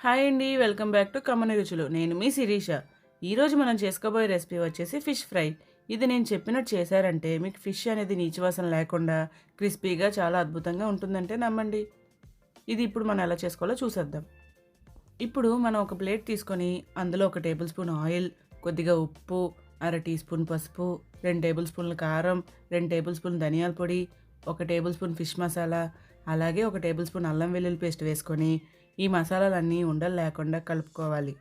Hi అండి. Welcome back to కమ్మని రుచులు. నేను మీ శిరీష. ఈరోజు మనం చేసుకోబోయే రెసిపీ వచ్చేసి ఫిష్ ఫ్రై. ఇది నేను చెప్పినట్టు చేశారంటే మీకు ఫిష్ అనేది నీచు వాసన లేకుండా క్రిస్పీగా చాలా అద్భుతంగా ఉంటుందంటే నమ్మండి. ఇది ఇప్పుడు మనం ఎలా చేసుకోవాలో చూసేద్దాం. ఇప్పుడు మనం ఒక ప్లేట్ తీసుకొని అందులో 1 టేబుల్ స్పూన్ ఆయిల్, కొద్దిగా ఉప్పు, అర టీ స్పూన్ పసుపు, 2 టేబుల్ స్పూన్ల కారం, 2 టేబుల్ స్పూన్ ధనియాల పొడి, 1 టేబుల్ స్పూన్ ఫిష్ మసాలా, అలాగే 1 టేబుల్ స్పూన్ అల్లం వెల్లుల్లి పేస్ట్ వేసుకొని ఈ మసాలాలన్నీ ఉండలు లేకుండా కలుపుకోవాలి.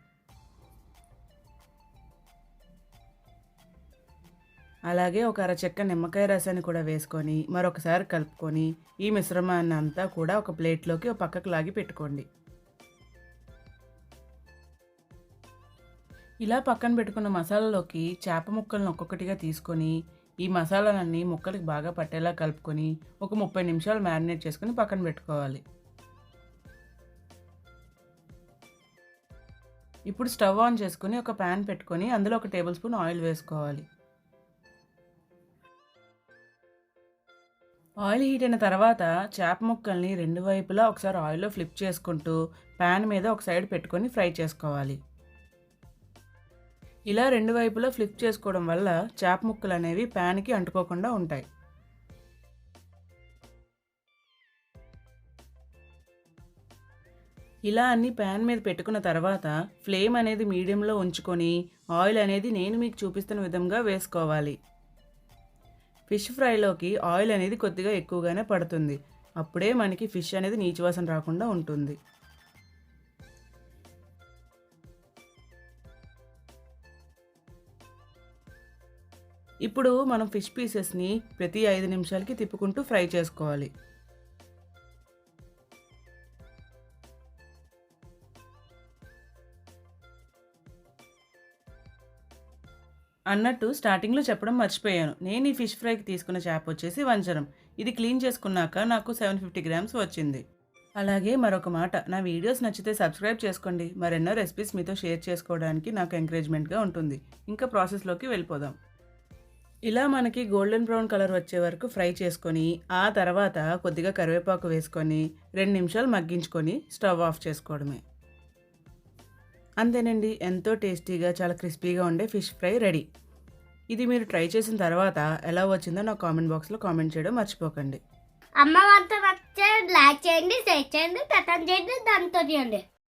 అలాగే ఒక అరచెక్క నిమ్మకాయ రసాన్ని కూడా వేసుకొని మరొకసారి కలుపుకొని ఈ మిశ్రమాన్ని అంతా కూడా ఒక ప్లేట్లోకి ఒక పక్కకు లాగి పెట్టుకోండి. ఇలా పక్కన పెట్టుకున్న మసాలాలోకి చేప ముక్కలను ఒక్కొక్కటిగా తీసుకొని ఈ మసాలాలన్నీ ముక్కలకి బాగా పట్టేలా కలుపుకొని ఒక 30 నిమిషాలు మ్యారినేట్ చేసుకొని పక్కన పెట్టుకోవాలి. ఇప్పుడు స్టవ్ ఆన్ చేసుకొని ఒక ప్యాన్ పెట్టుకొని అందులో 1 టేబుల్ స్పూన్ ఆయిల్ వేసుకోవాలి. ఆయిల్ హీట్ అయిన తర్వాత చేప ముక్కల్ని రెండు వైపులా ఒకసారి ఆయిల్లో ఫ్లిప్ చేసుకుంటూ ప్యాన్ మీద ఒక సైడ్ పెట్టుకొని ఫ్రై చేసుకోవాలి. ఇలా రెండు వైపులా ఫ్లిప్ చేసుకోవడం వల్ల చేప ముక్కలు అనేవి ప్యాన్కి అంటుకోకుండా ఉంటాయి. ఇలా అన్ని ప్యాన్ మీద పెట్టుకున్న తర్వాత ఫ్లేమ్ అనేది మీడియంలో ఉంచుకొని ఆయిల్ అనేది నేను మీకు చూపిస్తున్న విధంగా వేసుకోవాలి. ఫిష్ ఫ్రైలోకి ఆయిల్ అనేది కొద్దిగా ఎక్కువగానే పడుతుంది. అప్పుడే మనకి ఫిష్ అనేది నీచు వాసన రాకుండా ఉంటుంది. ఇప్పుడు మనం ఫిష్ పీసెస్ని ప్రతి 5 నిమిషాలకి తిప్పుకుంటూ ఫ్రై చేసుకోవాలి. అన్నట్టు స్టార్టింగ్లో చెప్పడం మర్చిపోయాను. నేను ఈ ఫిష్ ఫ్రైకి తీసుకున్న చేప వచ్చేసి వంజరం. ఇది క్లీన్ చేసుకున్నాక నాకు 750 గ్రామ్స్ వచ్చింది. అలాగే మరొక మాట, నా వీడియోస్ నచ్చితే సబ్స్క్రైబ్ చేసుకోండి. మరెన్నో రెసిపీస్ మీతో షేర్ చేసుకోవడానికి నాకు ఎంకరేజ్మెంట్గా ఉంటుంది. ఇంకా ప్రాసెస్లోకి వెళ్ళిపోదాం. ఇలా మనకి గోల్డెన్ బ్రౌన్ కలర్ వచ్చే వరకు ఫ్రై చేసుకొని ఆ తర్వాత కొద్దిగా కరివేపాకు వేసుకొని 2 నిమిషాలు మగ్గించుకొని స్టవ్ ఆఫ్ చేసుకోవడమే. అంతేనండి, ఎంతో టేస్టీగా చాలా క్రిస్పీగా ఉండే ఫిష్ ఫ్రై రెడీ. ఇది మీరు ట్రై చేసిన తర్వాత ఎలా వచ్చిందో నాకు కామెంట్ బాక్స్లో కామెంట్ చేయడం మర్చిపోకండి. అమ్మ వంట నచ్చితే లైక్ చేయండి, షేర్ చేయండి, చేయండి, దాంతో చేయండి.